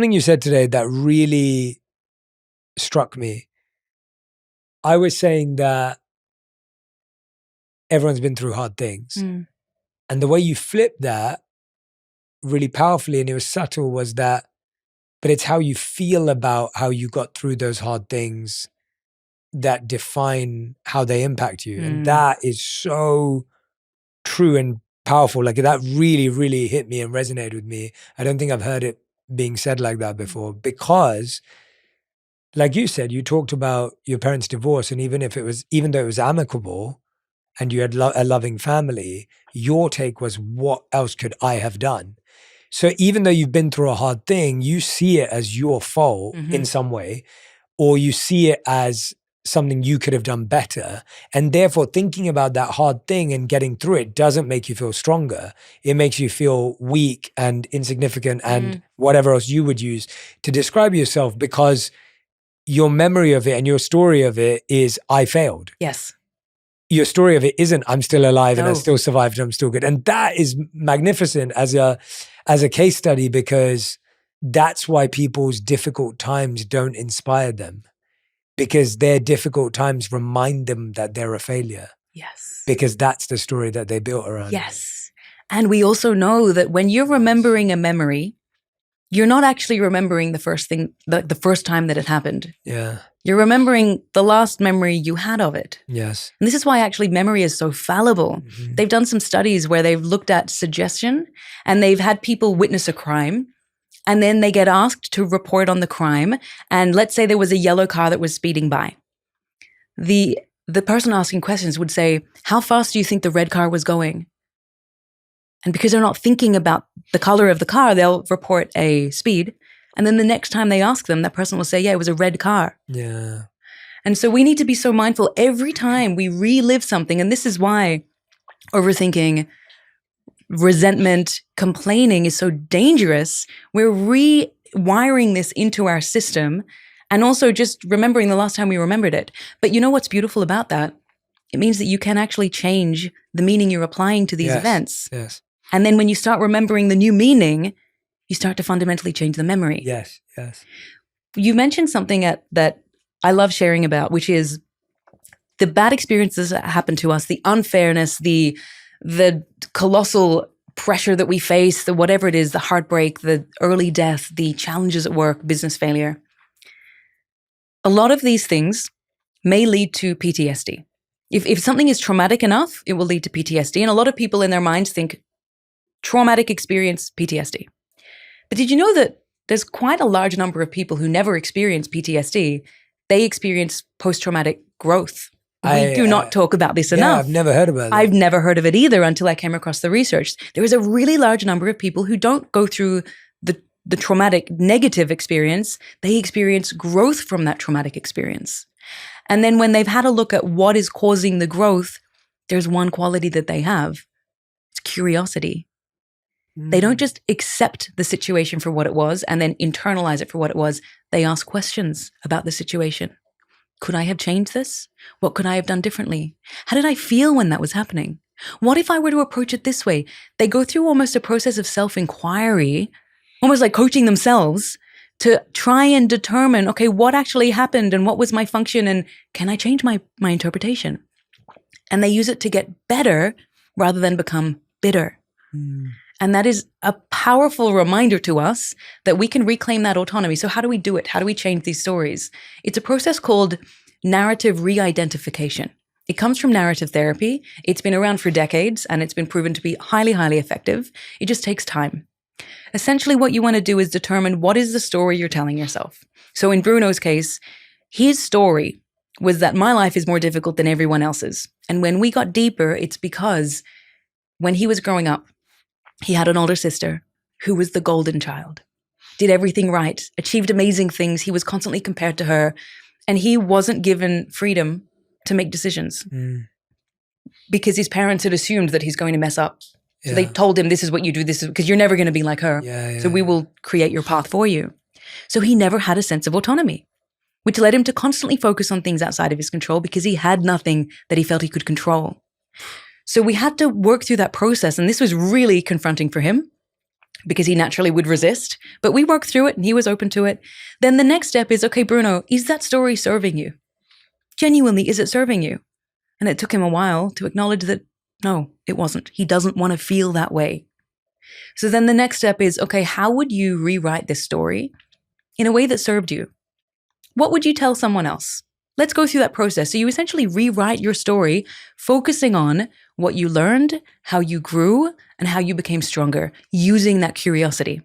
Something you said today that really struck me. I was saying that everyone's been through hard things. Mm. And the way you flipped that really powerfully, and it was subtle, was that, but it's how you feel about how you got through those hard things that define how they impact you. And that is so true and powerful. Like that really, really hit me and resonated with me. I don't think I've heard it being said like that before, because like you said, you talked about your parents' divorce, and even though it was amicable and you had a loving family, your take was, what else could I have done? So even though you've been through a hard thing, you see it as your fault in some way, or you see it as something you could have done better. And therefore thinking about that hard thing and getting through it doesn't make you feel stronger. It makes you feel weak and insignificant and whatever else you would use to describe yourself, because your memory of it and your story of it is, I failed. Yes. Your story of it isn't, I'm still alive and I still survived and I'm still good. And that is magnificent as a case study, because that's why people's difficult times don't inspire them, because their difficult times remind them that they're a failure. Yes. Because that's the story that they built around. Yes. And we also know that when you're remembering a memory, you're not actually remembering the first thing, the first time that it happened. Yeah. You're remembering the last memory you had of it. Yes. And this is why actually memory is so fallible. They've done some studies where they've looked at suggestion, and they've had people witness a crime, and then they get asked to report on the crime. And let's say there was a yellow car that was speeding by. The person asking questions would say, how fast do you think the red car was going? And because they're not thinking about the color of the car, they'll report a speed. And then the next time they ask them, that person will say, yeah, it was a red car. Yeah. And so we need to be so mindful every time we relive something. And this is why overthinking, resentment, complaining is so dangerous. We're rewiring this into our system, and also just remembering the last time we remembered it. But you know what's beautiful about that? It means that you can actually change the meaning you're applying to these events. Yes. And then when you start remembering the new meaning, you start to fundamentally change the memory. Yes, yes. You mentioned something that I love sharing about, which is the bad experiences that happen to us, the unfairness, the colossal pressure that we face, the whatever it is, the heartbreak, the early death, the challenges at work, business failure. A lot of these things may lead to PTSD. If something is traumatic enough, it will lead to PTSD. And a lot of people in their minds think traumatic experience, PTSD. But did you know that there's quite a large number of people who never experience PTSD? They experience post-traumatic growth. We do not talk about this enough. I've never heard about it. I've never heard of it either until I came across the research. There is a really large number of people who don't go through the traumatic negative experience. They experience growth from that traumatic experience. And then when they've had a look at what is causing the growth, there's one quality that they have. It's curiosity. They don't just accept the situation for what it was and then internalize it for what it was. They ask questions about the situation. Could I have changed this? What could I have done differently? How did I feel when that was happening? What if I were to approach it this way? They go through almost a process of self-inquiry, almost like coaching themselves, to try and determine, okay, what actually happened and what was my function, and can I change my interpretation? And they use it to get better rather than become bitter. And that is a powerful reminder to us that we can reclaim that autonomy. So how do we do it? How do we change these stories? It's a process called narrative re-identification. It comes from narrative therapy. It's been around for decades, and it's been proven to be highly, highly effective. It just takes time. Essentially, what you want to do is determine what is the story you're telling yourself. So in Bruno's case, his story was that my life is more difficult than everyone else's. And when we got deeper, it's because when he was growing up, he had an older sister who was the golden child, did everything right, achieved amazing things. He was constantly compared to her, and he wasn't given freedom to make decisions because his parents had assumed that he's going to mess up. So they told him, this is what you do, this is because you're never going to be like her. So we will create your path for you. So he never had a sense of autonomy, which led him to constantly focus on things outside of his control because he had nothing that he felt he could control. So we had to work through that process, and this was really confronting for him. because he naturally would resist. But we worked through it and he was open to it. Then the next step is, okay, Bruno, is that story serving you? Genuinely, is it serving you? And it took him a while to acknowledge that, no, it wasn't. He doesn't want to feel that way. So then the next step is, okay, how would you rewrite this story in a way that served you? What would you tell someone else? Let's go through that process. So you essentially rewrite your story, focusing on what you learned, how you grew, and how you became stronger using that curiosity.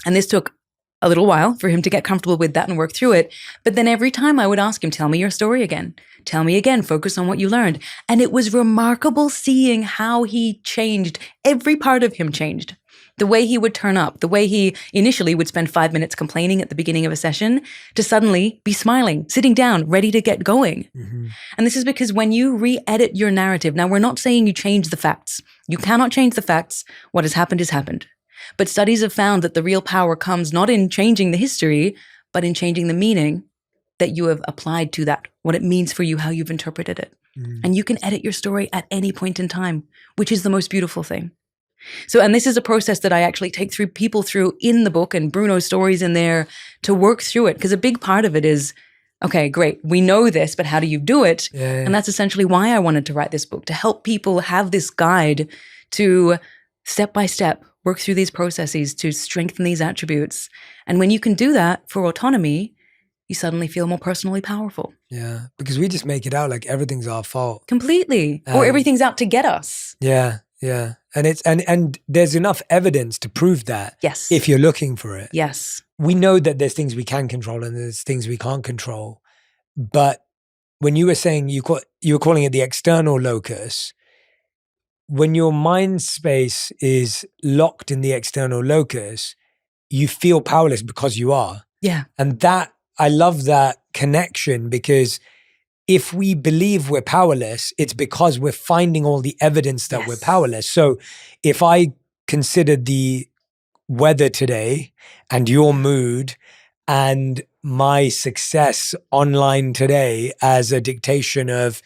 And this took a little while for him to get comfortable with that and work through it. But then every time I would ask him, tell me your story again. Tell me again, focus on what you learned. And it was remarkable seeing how he changed. Every part of him changed. The way he would turn up, the way he initially would spend 5 minutes complaining at the beginning of a session to suddenly be smiling, sitting down, ready to get going. Mm-hmm. And this is because when you re-edit your narrative, now we're not saying you change the facts. You cannot change the facts. What has happened has happened. But studies have found that the real power comes not in changing the history, but in changing the meaning that you have applied to that, what it means for you, how you've interpreted it. Mm. And you can edit your story at any point in time, which is the most beautiful thing. So, and this is a process that I actually take people through in the book, and Bruno's stories in there to work through it. Because a big part of it is, okay, great, we know this, but how do you do it? Yeah. And that's essentially why I wanted to write this book, to help people have this guide to step by step work through these processes to strengthen these attributes. And when you can do that for autonomy, you suddenly feel more personally powerful. Yeah, because we just make it out like everything's our fault. Completely. Or everything's out to get us. Yeah, yeah. And it's and there's enough evidence to prove that. Yes. If you're looking for it. Yes. We know that there's things we can control and there's things we can't control. But when you were saying you were calling it the external locus, when your mind space is locked in the external locus, you feel powerless because you are. Yeah. And that, I love that connection, because if we believe we're powerless, it's because we're finding all the evidence that we're powerless. So if I consider the weather today and your mood and my success online today as a dictation of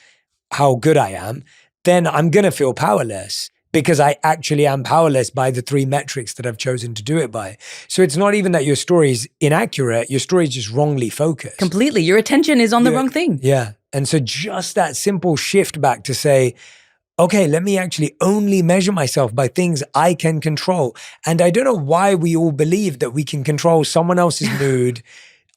how good I am, then I'm going to feel powerless because I actually am powerless by the 3 metrics that I've chosen to do it by. So it's not even that your story is inaccurate. Your story is just wrongly focused. Completely. Your attention is on the wrong thing. Yeah. And so just that simple shift back to say, okay, let me actually only measure myself by things I can control. And I don't know why we all believe that we can control someone else's mood,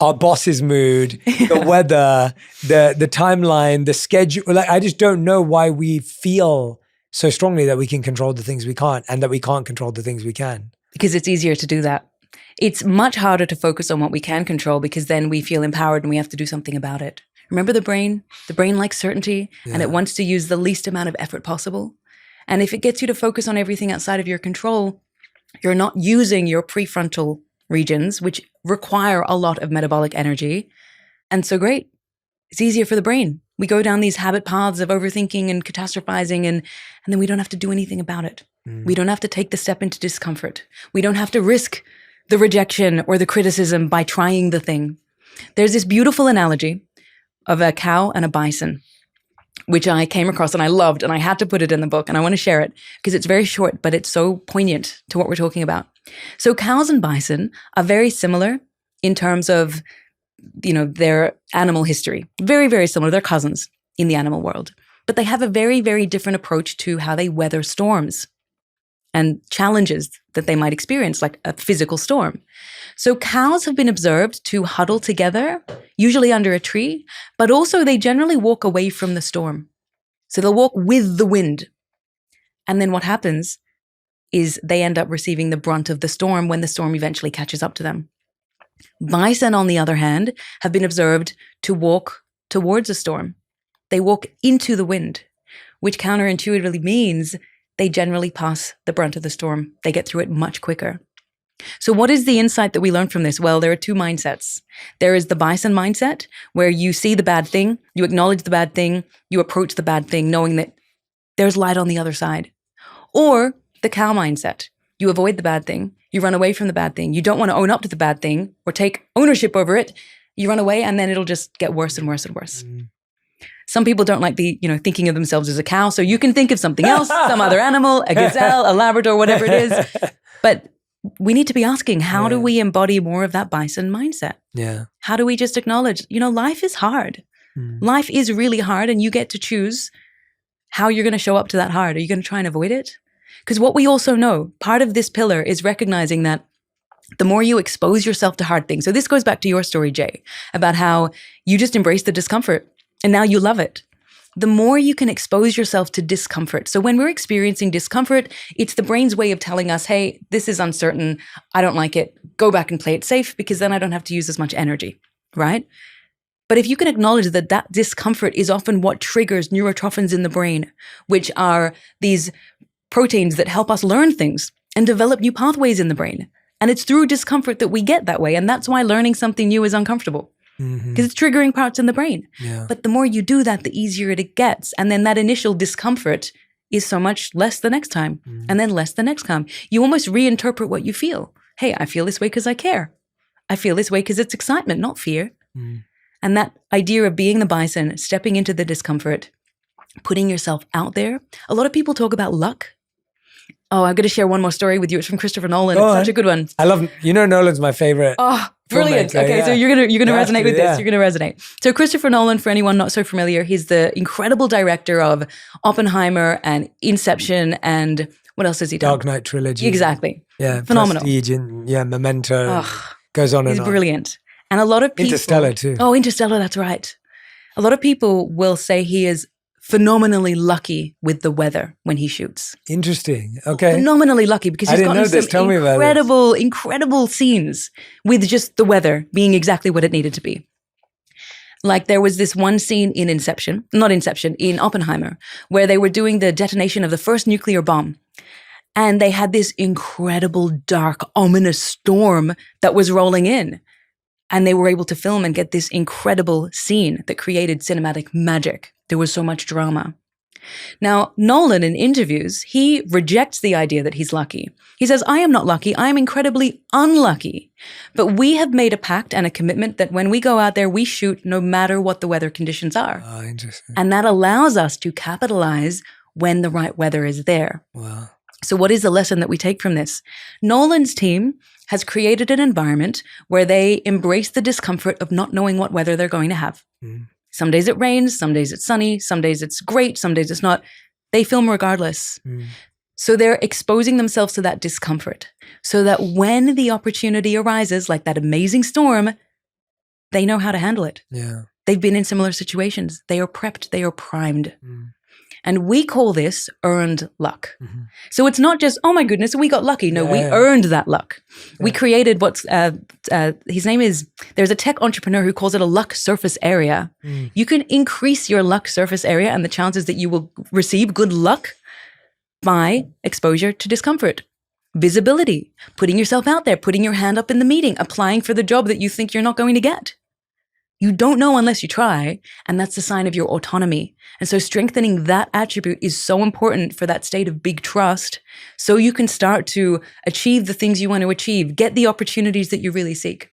our boss's mood, the weather, the timeline, the schedule. Like, I just don't know why we feel so strongly that we can control the things we can't and that we can't control the things we can. Because it's easier to do that. It's much harder to focus on what we can control because then we feel empowered and we have to do something about it. Remember the brain? The brain likes certainty and it wants to use the least amount of effort possible. And if it gets you to focus on everything outside of your control, you're not using your prefrontal regions, which require a lot of metabolic energy. And so great, it's easier for the brain. We go down these habit paths of overthinking and catastrophizing, and then we don't have to do anything about it. We don't have to take the step into discomfort. We don't have to risk the rejection or the criticism by trying the thing. There's this beautiful analogy of a cow and a bison, which I came across and I loved, and I had to put it in the book, and I want to share it because it's very short, but it's so poignant to what we're talking about. So cows and bison are very similar in terms of, their animal history. Very, very similar. They're cousins in the animal world, but they have a very, very different approach to how they weather storms and challenges that they might experience, like a physical storm. So cows have been observed to huddle together, usually under a tree, but also they generally walk away from the storm. So they'll walk with the wind. And then what happens is they end up receiving the brunt of the storm when the storm eventually catches up to them. Bison, on the other hand, have been observed to walk towards a storm. They walk into the wind, which counterintuitively means they generally pass the brunt of the storm. They get through it much quicker. So what is the insight that we learn from this? Well, there are 2 mindsets. There is the bison mindset, where you see the bad thing, you acknowledge the bad thing, you approach the bad thing, knowing that there's light on the other side. Or the cow mindset. You avoid the bad thing, you run away from the bad thing, you don't want to own up to the bad thing or take ownership over it, you run away, and then it'll just get worse and worse and worse. Some people don't like thinking of themselves as a cow, so you can think of something else, some other animal, a gazelle, a Labrador, whatever it is. But we need to be asking, how do Yeah. we embody more of that bison mindset? Yeah. How do we just acknowledge, life is hard. Life is really hard, and you get to choose how you're going to show up to that hard. Are you going to try and avoid it? Because what we also know, part of this pillar is recognizing that the more you expose yourself to hard things. So this goes back to your story, Jay, about how you just embrace the discomfort and now you love it. The more you can expose yourself to discomfort. So when we're experiencing discomfort, it's the brain's way of telling us, hey, this is uncertain. I don't like it. Go back and play it safe, because then I don't have to use as much energy, right? But if you can acknowledge that that discomfort is often what triggers neurotrophins in the brain, which are these proteins that help us learn things and develop new pathways in the brain. And it's through discomfort that we get that way. And that's why learning something new is uncomfortable, because it's triggering parts in the brain. Yeah. But the more you do that, the easier it gets. And then that initial discomfort is so much less the next time, and then less the next time. You almost reinterpret what you feel. Hey, I feel this way because I care. I feel this way because it's excitement, not fear. And that idea of being the bison, stepping into the discomfort, putting yourself out there. A lot of people talk about luck. Oh, I'm going to share one more story with you. It's from Christopher Nolan. It's such a good one. I love, Nolan's my favorite. Oh, brilliant. filmmaker, Okay, yeah. so you're gonna resonate with this. yeah. You're gonna resonate. So Christopher Nolan, for anyone not so familiar, he's the incredible director of Oppenheimer and Inception, and what else has he done? Dark Knight trilogy. Exactly. Yeah. Phenomenal. Prestige and Memento. and Ugh, goes on and he's on. brilliant. And a lot of people... Interstellar too. Oh, Interstellar, that's right. A lot of people will say he is phenomenally lucky with the weather when he shoots. Interesting. Okay. Phenomenally lucky, because I he's didn't know gotten this. some Tell me about this. incredible scenes with just the weather being exactly what it needed to be. Like there was this one scene in in Oppenheimer, where they were doing the detonation of the first nuclear bomb. And they had this incredible, dark, ominous storm that was rolling in. And they were able to film and get this incredible scene that created cinematic magic. There was so much drama. Now, Nolan, in interviews, he rejects the idea that he's lucky. He says, I am not lucky. I am incredibly unlucky. But we have made a pact and a commitment that when we go out there, we shoot no matter what the weather conditions are. Oh, interesting. And that allows us to capitalize when the right weather is there. Wow. So what is the lesson that we take from this? Nolan's team has created an environment where they embrace the discomfort of not knowing what weather they're going to have. Some days it rains, some days it's sunny, some days it's great, some days it's not. They film regardless. So they're exposing themselves to that discomfort so that when the opportunity arises, like that amazing storm, they know how to handle it. Yeah. They've been in similar situations. They are prepped, they are primed. And we call this earned luck. So it's not just, oh my goodness, we got lucky. No, we earned that luck. We created what's, his name is, there's a tech entrepreneur who calls it a luck surface area. You can increase your luck surface area and the chances that you will receive good luck by exposure to discomfort. Visibility, putting yourself out there, putting your hand up in the meeting, applying for the job that you think you're not going to get. You don't know unless you try, and that's the sign of your autonomy. And so strengthening that attribute is so important for that state of big trust, so you can start to achieve the things you want to achieve, get the opportunities that you really seek.